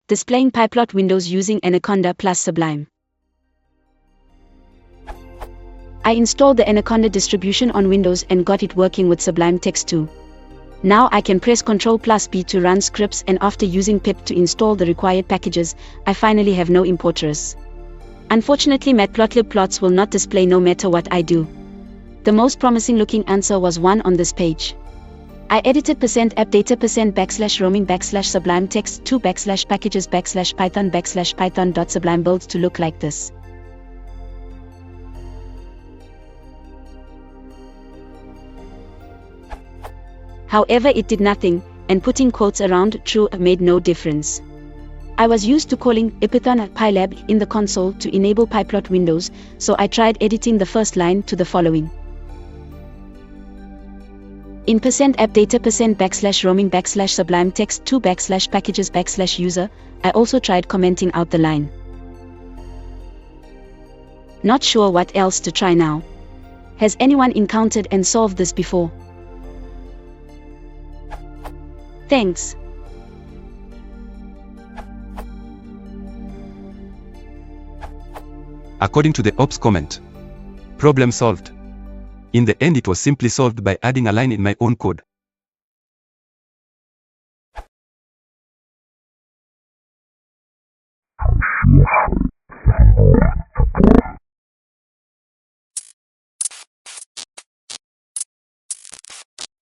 Displaying Pyplot windows using Anaconda+Sublime. I installed the Anaconda distribution on Windows and got it working with Sublime Text too. Now I can press Ctrl+B to run scripts, and after using pip to install the required packages, I finally have no import errors. Unfortunately, matplotlib plots will not display no matter what I do. The most promising looking answer was one on this page. I edited %appdata%\roaming\sublime text 2\packages\python\python.sublime builds to look like this. However, it did nothing, and putting quotes around true made no difference. I was used to calling Python@pylab in the console to enable Pyplot windows, so I tried editing the first line to the following. In %appdata%\roaming\sublime text 2\packages\user, I also tried commenting out the line. Not sure what else to try now. Has anyone encountered and solved this before? Thanks. According to the ops comment, problem solved. In the end, it was simply solved by adding a line in my own code.